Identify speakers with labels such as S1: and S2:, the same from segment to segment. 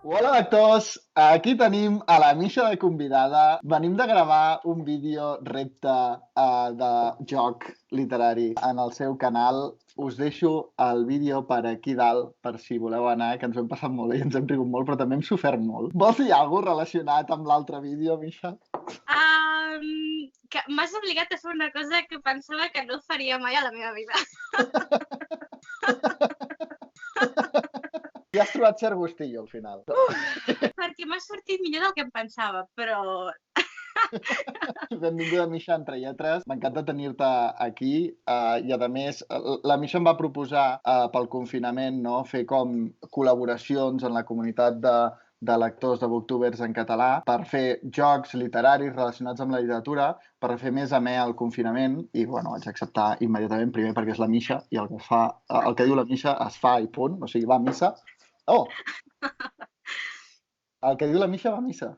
S1: Hola, lectors! Aquí tenim a la Misha de convidada. Venim de gravar un vídeo repte de joc literari en el seu canal. Us deixo el vídeo per aquí dalt, per si voleu anar, que ens ho hem passat molt bé i ens hem rigut molt, però també hem sofert molt. Vols dir alguna cosa relacionat amb l'altre vídeo, Misha?
S2: Que m'has obligat a fer una cosa que pensava que no faria mai a la meva vida.
S1: Ja has trobat cert gustillo, al final.
S2: Perquè m'ha sortit millor del que em pensava, però...
S1: Benvinguda, Misha, entre lletres. M'encanta tenir-te aquí i, a més, la Misha em va proposar pel confinament, no?, fer com col·laboracions en la comunitat de lectors de booktubers en català per fer jocs literaris relacionats amb la literatura, per fer més amè el confinament i, bueno, vaig acceptar immediatament, primer perquè és la Misha i el que diu la Misha es fa i punt, o sigui, va a missa. Oh! El que diu la Misha va a missa.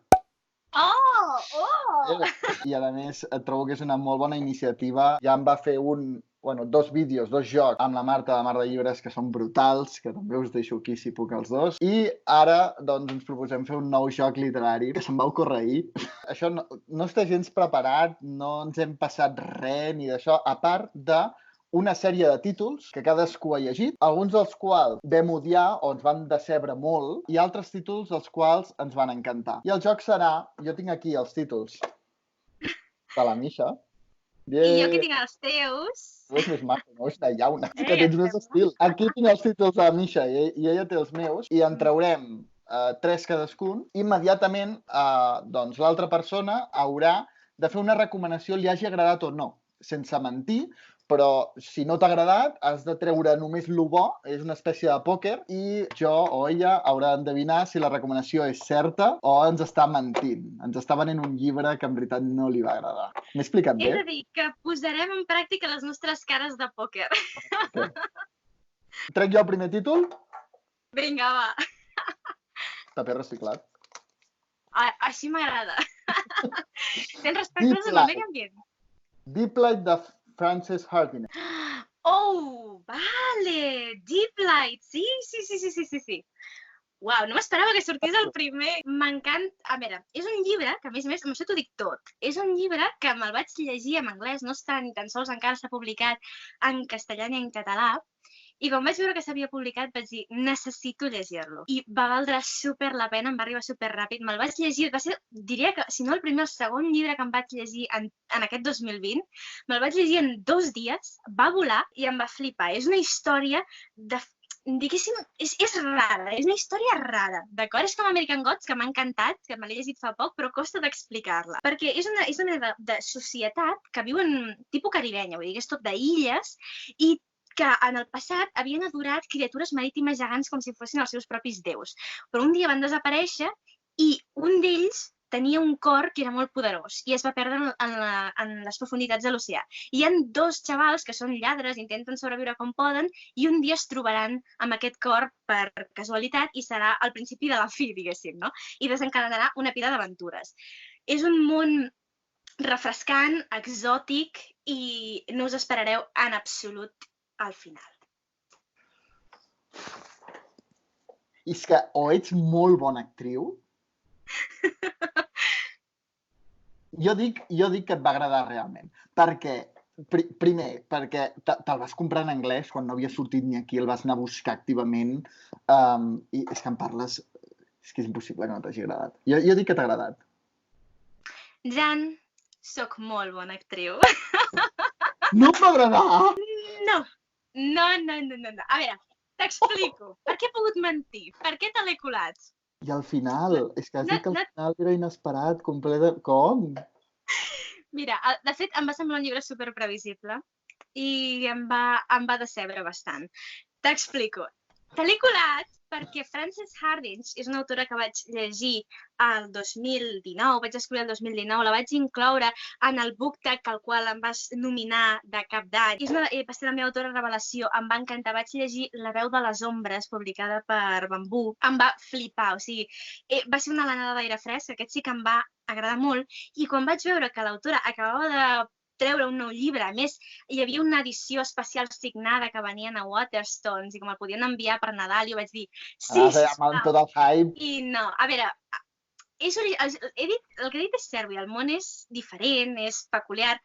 S1: I, a més, trobo que és una molt bona iniciativa. Ja em va fer dos vídeos, dos jocs amb la Marta de Mar de Llibres que són brutals, que també us deixo aquí si puc els dos. I ara, doncs, ens proposem fer un nou joc literari que se'm va ocórrer ahir. Això no està gens preparat, no ens hem passat res ni d'això, a part de una sèrie de títols que cadascú ha llegit, alguns dels quals vam odiar o ens van decebre molt, i altres títols dels quals ens van encantar. I el joc serà, jo tinc aquí els títols de la Misha.
S2: I jo que tinc els teus...
S1: Tu és més maco, no? És una llauna, que tens més estil. Aquí tinc els títols de la Misha i ella té els meus, i en traurem 3 cadascun. Immediatament, doncs, l'altra persona haurà de fer una recomanació, li hagi agradat o no, sense mentir, però si no t'ha agradat has de treure només lo bo, és una espècie de pòquer, i jo o ella haurà d'endevinar si la recomanació és certa o ens està mentint. Ens està venent un llibre que en veritat no li va agradar. M'he explicat bé?
S2: És a dir, que posarem en pràctica les nostres cares de pòquer.
S1: Trec jo el primer títol?
S2: Vinga, va.
S1: Paper reciclat.
S2: Així m'agrada. Tens respecte al medi ambient.
S1: Deep Light de Frances Hardinge.
S2: Oh, vale! Deep Light, sí. Uau, no m'esperava que sortís el primer. M'encanta. A veure, és un llibre que, a més, amb això t'ho dic tot. És un llibre que me'l vaig llegir en anglès, no està ni tan sols encara s'ha publicat en castellà ni en català. I quan vaig veure que s'havia publicat vaig dir, necessito llegir-lo. I va valdre super la pena, em va arribar super ràpid. Me'l vaig llegir, va ser, diria que, si no el primer, el segon llibre que em vaig llegir en aquest 2020, me'l vaig llegir en 2 dies, va volar i em va flipar. És una història diguéssim, és rara, és una història rara, d'acord? És com American Gods, que m'ha encantat, que me l'he llegit fa poc, però costa d'explicar-la. Perquè és una de societat que viu en tipus caribenya, vull dir que és tot d'illes, i que en el passat havien adorat criatures marítimes gegants com si fossin els seus propis déus. Però un dia van desaparèixer i un d'ells tenia un cor que era molt poderós i es va perdre en les profunditats de l'oceà. Hi ha 2 xavals que són lladres, intenten sobreviure com poden i un dia es trobaran amb aquest cor per casualitat i serà el principi de la fi, diguéssim, no? I desencadenarà una pila d'aventures. És un món refrescant, exòtic i no us esperareu en absolut al final.
S1: És que o ets molt bona actriu... Jo dic que et va agradar realment, perquè, primer, perquè te'l vas comprar en anglès quan no havia sortit ni aquí, el vas anar a buscar activament, i és que em parles... És que és impossible que no t'hagi agradat. Jo dic que t'ha agradat.
S2: Jan, sóc molt bona actriu.
S1: No em va agradar?
S2: No. A veure, t'explico. Per què he pogut mentir? Per què te l'he colat?
S1: I al final, és que has dit que al final era inesperat, complet... Com?
S2: Mira, de fet, em va semblar un llibre superprevisible i em va decebre bastant. T'explico. Te l'he colat perquè Frances Hardinge és una autora que vaig llegir el 2019, vaig escriure el 2019, la vaig incloure en el BookTag al qual em vas nominar de cap d'any. Va ser la meva autora revelació, em va encantar. Vaig llegir La veu de les ombres, publicada per Bambú. Em va flipar, o sigui, va ser una alenada d'aire fresc, aquest sí que em va agradar molt, i quan vaig veure que l'autora acabava de treure un nou llibre. A més, hi havia una edició especial signada que venien a Waterstones i que me'l podien enviar per Nadal i jo vaig dir, sí,
S1: Amb tot el hype.
S2: I no, a veure, el que he dit és cert, el món és diferent, és peculiar,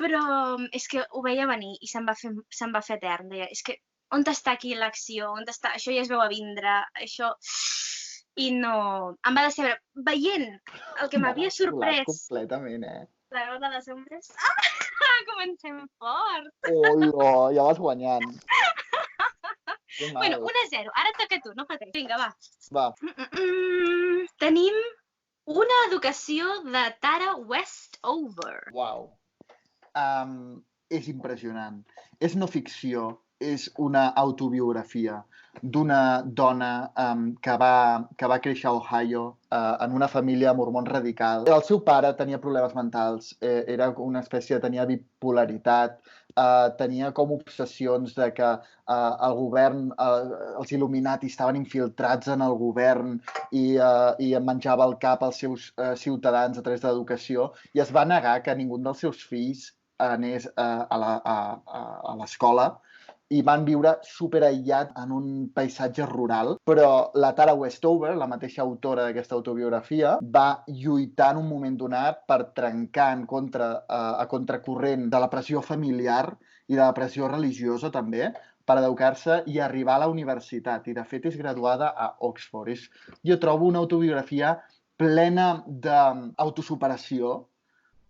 S2: però és que ho veia venir i se'm va fer etern. Deia, és que on està aquí l'acció? On està? Això ja es veu a vindre, això... I no... Em va decebre. Veient el que m'havia sorprès...
S1: Completament,
S2: La Roda de les Ombres. Comencem fort.
S1: Oh, ja vas guanyant.
S2: Bueno, 1-0. Ara toca tu, no pateix. Vinga, va.
S1: Va.
S2: Tenim una educació de Tara Westover.
S1: Uau. És impressionant. És no ficció, és una autobiografia d'una dona que va créixer a Ohio en una família mormon radical. El seu pare tenia problemes mentals, era una espècie, tenia bipolaritat, tenia com obsessions de que el govern, els Illuminati estaven infiltrats en el govern i menjava el cap als seus ciutadans a través de l'educació i es va negar que ningú dels seus fills anés a l'escola i van viure superaïllat en un paisatge rural. Però la Tara Westover, la mateixa autora d'aquesta autobiografia, va lluitar en un moment donat per trencar a contracorrent de la pressió familiar i de la pressió religiosa també, per educar-se i arribar a la universitat. I de fet és graduada a Oxford. Jo trobo una autobiografia plena d'autosuperació,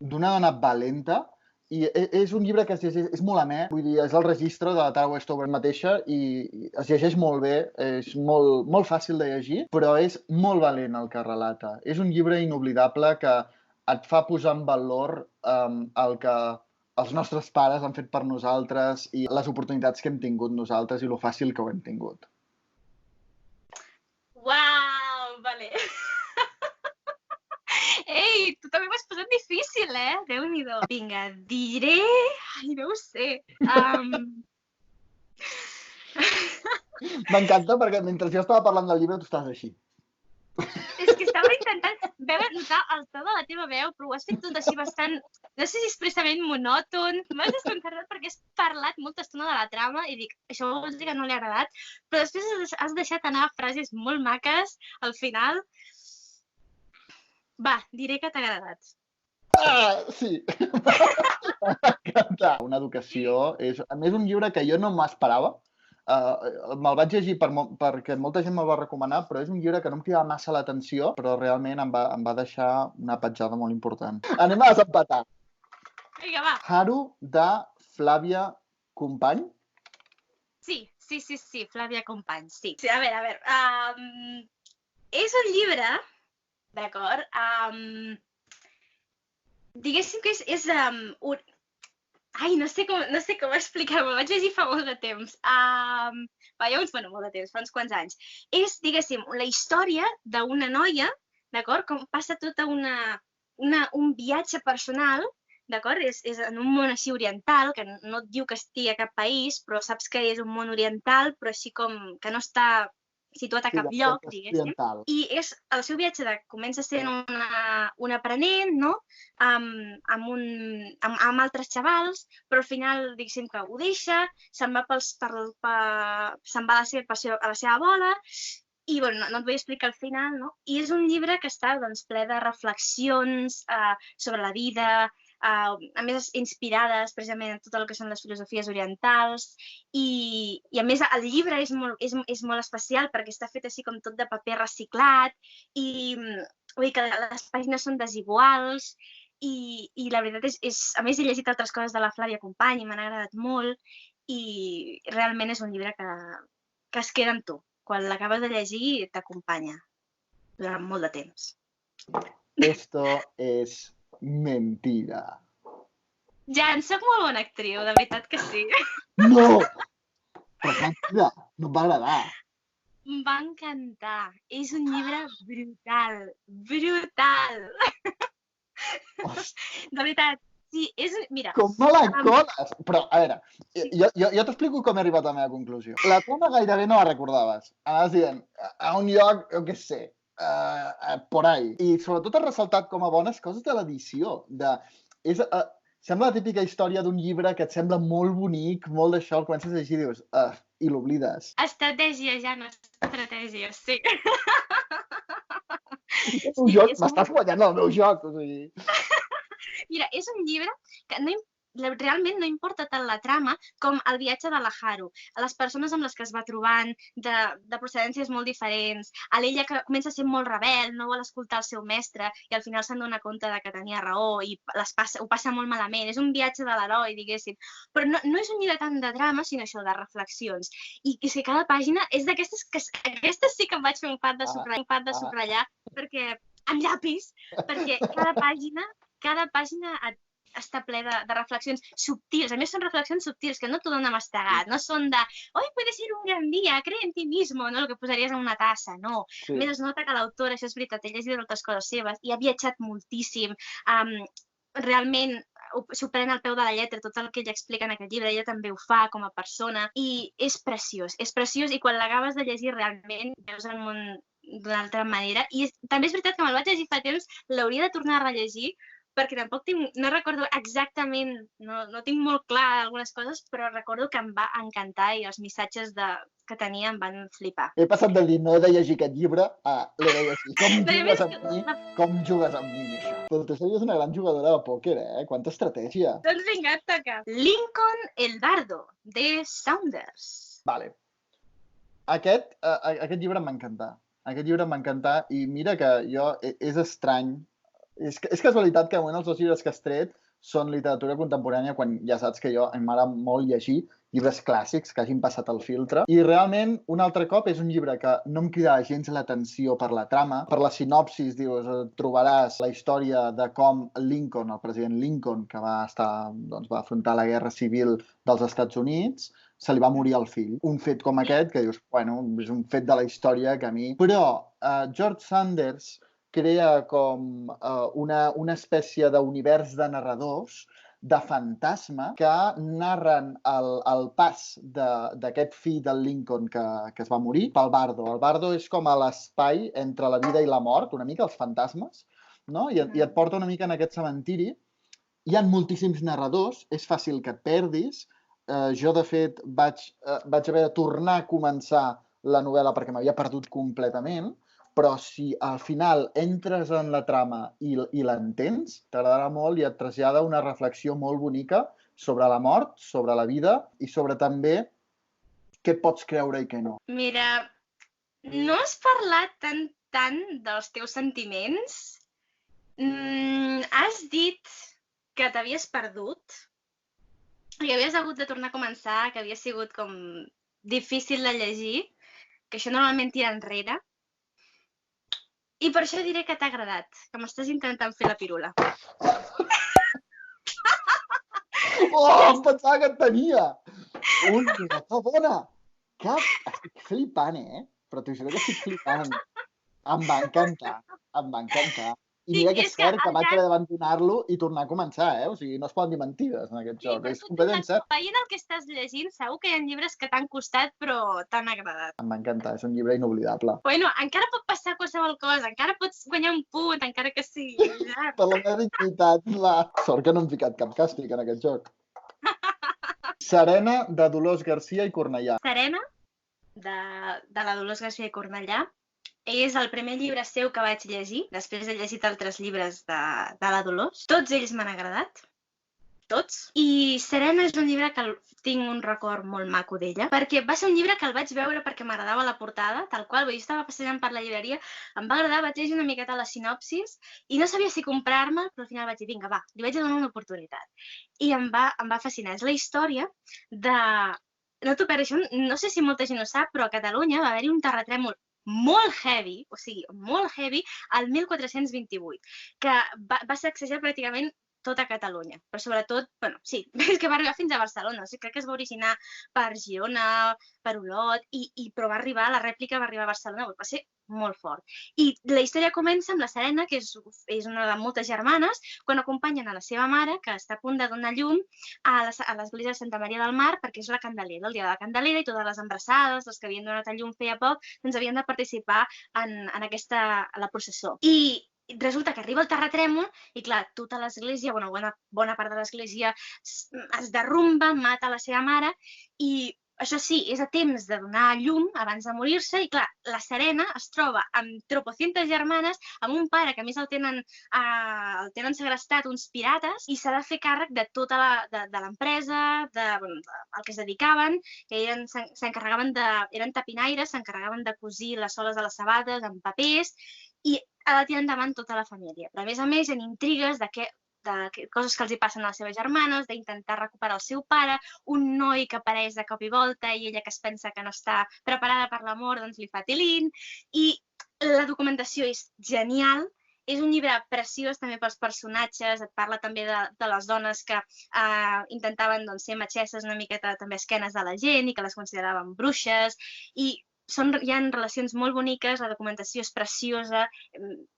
S1: d'una dona valenta, i és un llibre que es llegeix, és molt amè, vull dir, és el registre de la Tara Westover mateixa i es llegeix molt bé, és molt fàcil de llegir, però és molt valent el que relata. És un llibre inoblidable que et fa posar en valor el que els nostres pares han fet per nosaltres i les oportunitats que hem tingut nosaltres i lo fàcil que ho hem tingut.
S2: Uau, vale. Ei, tu també m'has posat difícil, Déu-n'hi-do. Vinga, diré... Ai, no ho sé.
S1: M'encanta perquè mentre jo estava parlant del llibre tu estàs així.
S2: És que estava intentant notar el to de la teva veu, però ho has fet tot així bastant... No sé si expressament monòton. M'has desconcertat perquè has parlat molta estona de la trama i dic, això vols dir que no li ha agradat, però després has deixat anar frases molt maques al final. Va, diré que t'ha agradat.
S1: Sí. M'ha encantat. Una educació és, a més, un llibre que jo no m'esperava. Me'l vaig llegir perquè molta gent me'l va recomanar, però és un llibre que no em cridava massa l'atenció, però realment em va deixar una petjada molt important. Anem a desempatar.
S2: Vinga, va.
S1: Haru, de Flàvia Company.
S2: Sí, Flàvia Company, sí. A veure, és un llibre... D'acord? Diguéssim que és un... Ai, no sé com explicar-ho, vaig llegir fa molt de temps. Molt de temps, fa uns quants anys. És, diguéssim, la història d'una noia, d'acord? Com passa tota un viatge personal, d'acord? És en un món així oriental, que no et diu que estigui a cap país, però saps que és un món oriental, però així com que no està situat a cap lloc, diguéssim. I el seu viatge comença sent un aprenent, no? Amb altres xavals, però al final, diguéssim que ho deixa, se'n va a la seva bola, i no et vull explicar el final, no? I és un llibre que està ple de reflexions sobre la vida, a més inspirades precisament en tot el que són les filosofies orientals i a més el llibre és molt especial perquè està fet així com tot de paper reciclat i vull dir que les pàgines són desiguals i la veritat és, a més he llegit altres coses de la Flàvia Company i m'han agradat molt i realment és un llibre que es queda amb tu. Quan l'acabes de llegir t'acompanya durant molt de temps.
S1: Esto es mentira.
S2: Ja, soc molt bona actriu, de veritat que sí.
S1: No! Però mentida, no em va agradar.
S2: Em va encantar. És un llibre brutal. Brutal! De veritat, sí, és... Mira...
S1: Com me la coles! Però, a veure, jo t'explico com he arribat a la meva conclusió. La trama gairebé no la recordaves. Anaves dient, a un lloc, jo què sé, por ahí. I sobretot has ressaltat com a bones coses de l'edició. Sembla la típica història d'un llibre que et sembla molt bonic, molt d'això, el comences a llegir i dius, i l'oblides.
S2: Estratègia, ja no estratègia, sí.
S1: El meu joc, m'estàs guanyant el meu joc, o sigui...
S2: Mira, és un llibre que realment no importa tant la trama com el viatge de la Haru. Les persones amb les que es va trobant, de procedències molt diferents, a l'ella que comença a ser molt rebel, no vol escoltar el seu mestre i al final se'n dona compte de que tenia raó i ho passa molt malament. És un viatge de l'heroi, diguéssim. Però no és un llibre tant de drama, sinó això, de reflexions. I és que cada pàgina és d'aquestes que... Aquestes sí que em vaig fer un pat de subratllar, perquè amb llapis, perquè cada pàgina està ple de reflexions subtils. A més, són reflexions subtils que no t'ho donen mastegat. No són de, hoy puede ser un gran dia, cree en ti mismo, no? El que posaries en una tassa, no. Sí. A més, es nota que l'autora, això és veritat, ella ha llegit altres coses seves i ha viatjat moltíssim. Realment s'ho pren al peu de la lletra, tot el que ella explica en aquest llibre, ella també ho fa com a persona i és preciós i quan l'acabes de llegir realment veus el món d'una altra manera. I també és veritat que me'l vaig llegir fa temps, l'hauria de tornar a rellegir perquè tampoc no recordo exactament, no tinc molt clar algunes coses, però recordo que em va encantar i els missatges que tenia em van flipar.
S1: He passat de dir no he de llegir aquest llibre a l'he de llegir. Com jugues amb mi, això? Però tu series una gran jugadora de pòquer, Quanta estratègia.
S2: Doncs vinga, et toca. Lincoln el Dardo, de Saunders.
S1: Vale. Aquest llibre em va encantar. Aquest llibre em va encantar i mira que jo, és estrany. És casualitat que els dos llibres que has tret són literatura contemporània quan ja saps que a mi m'agrada molt llegir llibres clàssics que hagin passat el filtre. I realment, un altre cop, és un llibre que no em cridava gens l'atenció per la trama. Per la sinopsis, dius, trobaràs la història de com Lincoln, el president Lincoln, que va afrontar la guerra civil dels Estats Units, se li va morir el fill. Un fet com aquest, que dius, bueno, és un fet de la història que a mi... Però George Saunders crea com una espècie d'univers de narradors, de fantasma, que narren el pas d'aquest fill del Lincoln que es va morir pel Bardo. El Bardo és com a l'espai entre la vida i la mort, una mica els fantasmes, no? I et porta una mica en aquest cementiri. Hi ha moltíssims narradors, és fàcil que et perdis. Jo, de fet, vaig haver de tornar a començar la novel·la perquè m'havia perdut completament, però si al final entres en la trama i l'entens, t'agradarà molt i et trasllada una reflexió molt bonica sobre la mort, sobre la vida i sobre també què pots creure i què no.
S2: Mira, no has parlat tant dels teus sentiments. Has dit que t'havies perdut, que havies hagut de tornar a començar, que havia sigut com difícil de llegir, que això normalment tira enrere. I per això diré que t'ha agradat, que m'estàs intentant fer la pirula.
S1: Em pensava que et tenia! Ui, que bona! Estic flipant, Però t'ho juro que estic flipant. Em va encantar. I mira que és cert que vaig haver d'abandonar-lo i tornar a començar, O sigui, no es poden dir mentides en aquest joc. És completament cert.
S2: Veient el que estàs llegint, segur que hi ha llibres que t'han costat però t'han agradat.
S1: Em va encantar, és un llibre inoblidable.
S2: Bueno, encara pot passar qualsevol cosa, encara pots guanyar un punt, encara que sigui.
S1: Per la meva dignitat, sort que no hem ficat cap càstig en aquest joc. Serena, de Dolors Garcia i Cornellà.
S2: Serena, de la Dolors Garcia i Cornellà. És el primer llibre seu que vaig llegir, després he llegit altres llibres de la Dolors. Tots ells m'han agradat, tots. I Serena és un llibre que tinc un record molt maco d'ella, perquè va ser un llibre que el vaig veure perquè m'agradava la portada, tal qual, jo estava passejant per la llibreria, em va agradar, vaig llegir una miqueta la sinopsis i no sabia si comprar-me, però al final vaig dir, vinga, va, li vaig donar una oportunitat. I em va fascinar. És la història de... No t'ho perds, no sé si molta gent ho sap, però a Catalunya va haver-hi un terratrèmol molt heavy, o sigui, molt heavy, el 1428, que va sacsejar pràcticament tota Catalunya, però sobretot, bueno, sí, és que va arribar fins a Barcelona, o sigui, crec que es va originar per Girona, per Olot, però va arribar, la rèplica va arribar a Barcelona, va ser molt fort. I la història comença amb la Serena, que és una de moltes germanes, quan acompanyen a la seva mare, que està a punt de donar llum a l'església de Santa Maria del Mar, perquè és la Candelera, el dia de la Candelera, i totes les embarassades, les que havien donat a llum feia poc, doncs havien de participar en la processó. I resulta que arriba el terratrèmol i, clar, tota l'església, bona part de l'església es derrumba, mata la seva mare i, això sí, és a temps de donar llum abans de morir-se i, clar, la Serena es troba amb tropocientas germanes, amb un pare que a més el tenen segrestat uns pirates i s'ha de fer càrrec de tota l'empresa, al que es dedicaven, que eren tapinaires, s'encarregaven de cosir les soles de les sabates amb papers i ha de tirar endavant tota la família. Però, a més, hi ha intrigues de coses que els hi passen a les seves germanes, d'intentar recuperar el seu pare, un noi que apareix de cop i volta i ella que es pensa que no està preparada per l'amor, doncs li fa tilín. I la documentació és genial, és un llibre preciós també pels personatges, et parla també de les dones que intentaven ser metgesses una miqueta també esquenes de la gent i que les consideraven bruixes i hi ha relacions molt boniques, la documentació és preciosa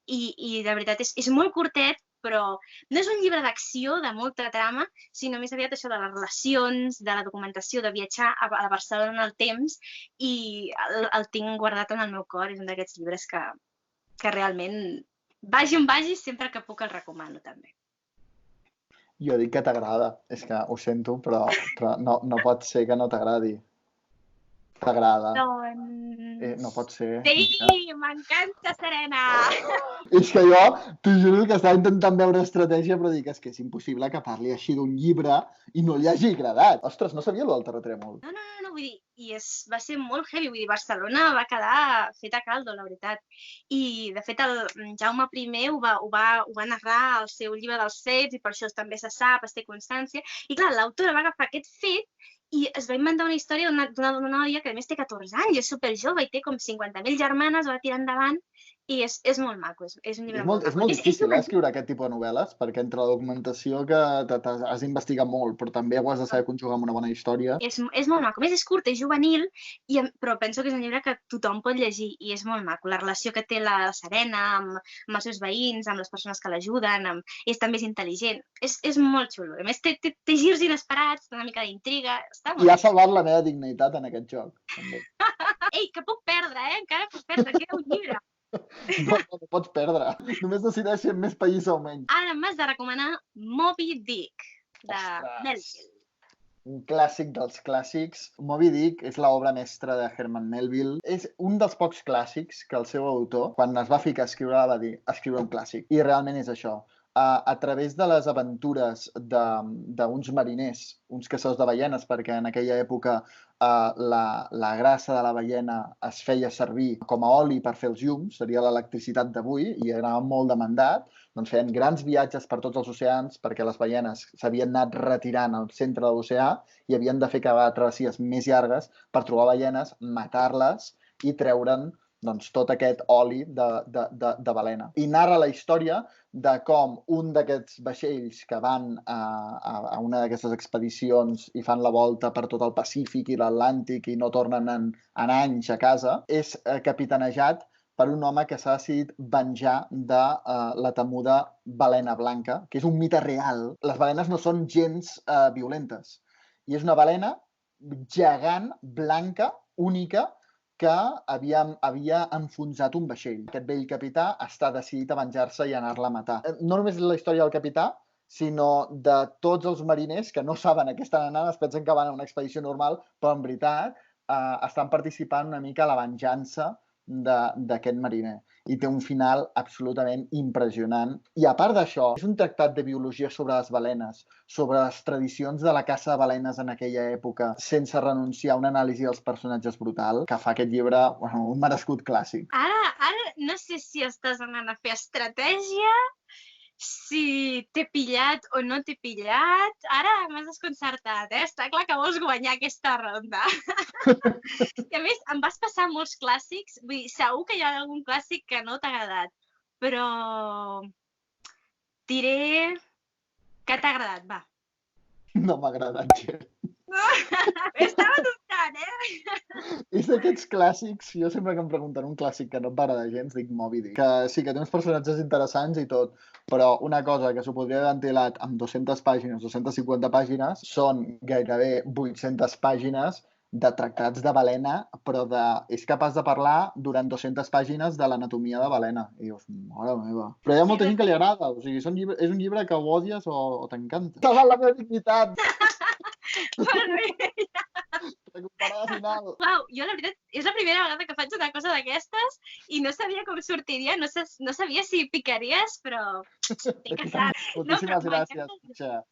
S2: i de veritat és molt curtet, però no és un llibre d'acció, de molta trama, sinó més aviat això de les relacions, de la documentació, de viatjar a Barcelona en el temps i el tinc guardat en el meu cor. És un d'aquests llibres que realment, vagi on vagi, sempre que puc el recomano també.
S1: Jo dic que t'agrada, és que ho sento, però no pot ser que no t'agradi. T'agrada. No pot ser.
S2: Sí, m'encanta, Serena!
S1: És que jo, t'ho juro que estava intentant veure estratègia, però dic, és que és impossible que parli així d'un llibre i no li hagi agradat. Ostres, no sabia allò del terratrèmol.
S2: No, vull dir, i va ser molt heavy, vull dir, Barcelona va quedar feta caldo, la veritat. I, de fet, el Jaume I ho va narrar al seu llibre dels fets i per això també se sap, es té constància. I, clar, l'autora va agafar aquest fet i es va inventar una història d'una noia que a més té 14 anys, és superjove i té com 50.000 germanes, va tirar endavant i és molt maco, és un llibre molt maco.
S1: És molt difícil escriure aquest tipus de novel·les, perquè entre la documentació que has d'investigar molt, però també ho has de saber conjugar amb una bona història.
S2: És molt maco. A més, és curt, és juvenil, però penso que és un llibre que tothom pot llegir i és molt maco. La relació que té la Serena amb els seus veïns, amb les persones que l'ajuden, també és intel·ligent. És molt xulo. A més, té girs inesperats, una mica d'intriga.
S1: I ha salvat la meva dignitat en aquest joc. També.
S2: Ei, que puc perdre, encara puc perdre, queda un llibre.
S1: No pots perdre. Només decideix si més país o menys.
S2: Ara m'has de recomanar Moby Dick, de Melville.
S1: Un clàssic dels clàssics. Moby Dick és l'obra mestra de Herman Melville. És un dels pocs clàssics que el seu autor, quan es va ficar a escriure, va dir escriure un clàssic. I realment és això. A través de les aventures d'uns mariners, uns caçadors de ballenes, perquè en aquella època la grassa de la ballena es feia servir com a oli per fer els llums, seria l'electricitat d'avui, i anava molt demandat, doncs feien grans viatges per tots els oceans perquè les ballenes s'havien anat retirant al centre de l'oceà i havien de fer cada travessies més llargues per trobar ballenes, matar-les i treure'n tot aquest oli de balena. I narra la història de com un d'aquests vaixells que van a una d'aquestes expedicions i fan la volta per tot el Pacífic i l'Atlàntic i no tornen en anys a casa, és capitanejat per un home que s'ha decidit venjar de la temuda balena blanca, que és un mite real. Les balenes no són gens violentes. I és una balena gegant, blanca, única, que havia enfonsat un vaixell. Aquest vell capità està decidit a venjar-se i anar-la a matar. No només la història del capità, sinó de tots els mariners que no saben a què estan anant, es pensen que van a una expedició normal, però en veritat estan participant una mica a la venjança d'aquest mariner. I té un final absolutament impressionant. I a part d'això, és un tractat de biologia sobre les balenes, sobre les tradicions de la caça de balenes en aquella època, sense renunciar a una anàlisi dels personatges brutal, que fa aquest llibre un merescut clàssic.
S2: Ara no sé si estàs anant a fer estratègia, si t'he pillat o no t'he pillat. Ara m'has desconcertat, Està clar que vols guanyar aquesta ronda. I a més, em vas passar molts clàssics. Vull dir, segur que hi ha algun clàssic que no t'ha agradat, però diré que t'ha agradat, va.
S1: No m'ha agradat gens.
S2: Estava dubtant,
S1: És d'aquests clàssics, jo sempre que em pregunten un clàssic que no et va agradar gens, dic Moby Dick. Que sí, que té uns personatges interessants i tot, però una cosa que s'ho podria haver ventilat amb 200 pàgines, 250 pàgines, són gairebé 800 pàgines de tractats de balena, però és capaç de parlar durant 200 pàgines de l'anatomia de balena. I dius, mare meva. Però hi ha molta gent que li agrada. O sigui, és un llibre que ho odies o t'encanta. Salva la meva dignitat! Recuperada final.
S2: Uau, jo la veritat, és la primera vegada que faig una cosa d'aquestes i no sabia com sortiria, no sabia si picaries, però t'he casat.
S1: Moltíssimes gràcies, Xia,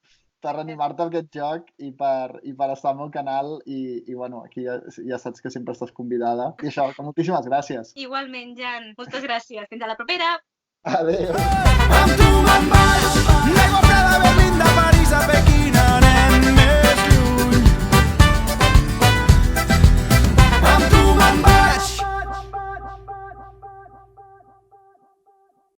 S1: per animar-te a aquest joc i per estar al meu canal i bueno, aquí ja saps que sempre estàs convidada. I això, moltíssimes gràcies.
S2: Igualment, Jan, moltes gràcies. Fins a la propera.
S1: Adéu.
S3: Amb tu me'n vaig.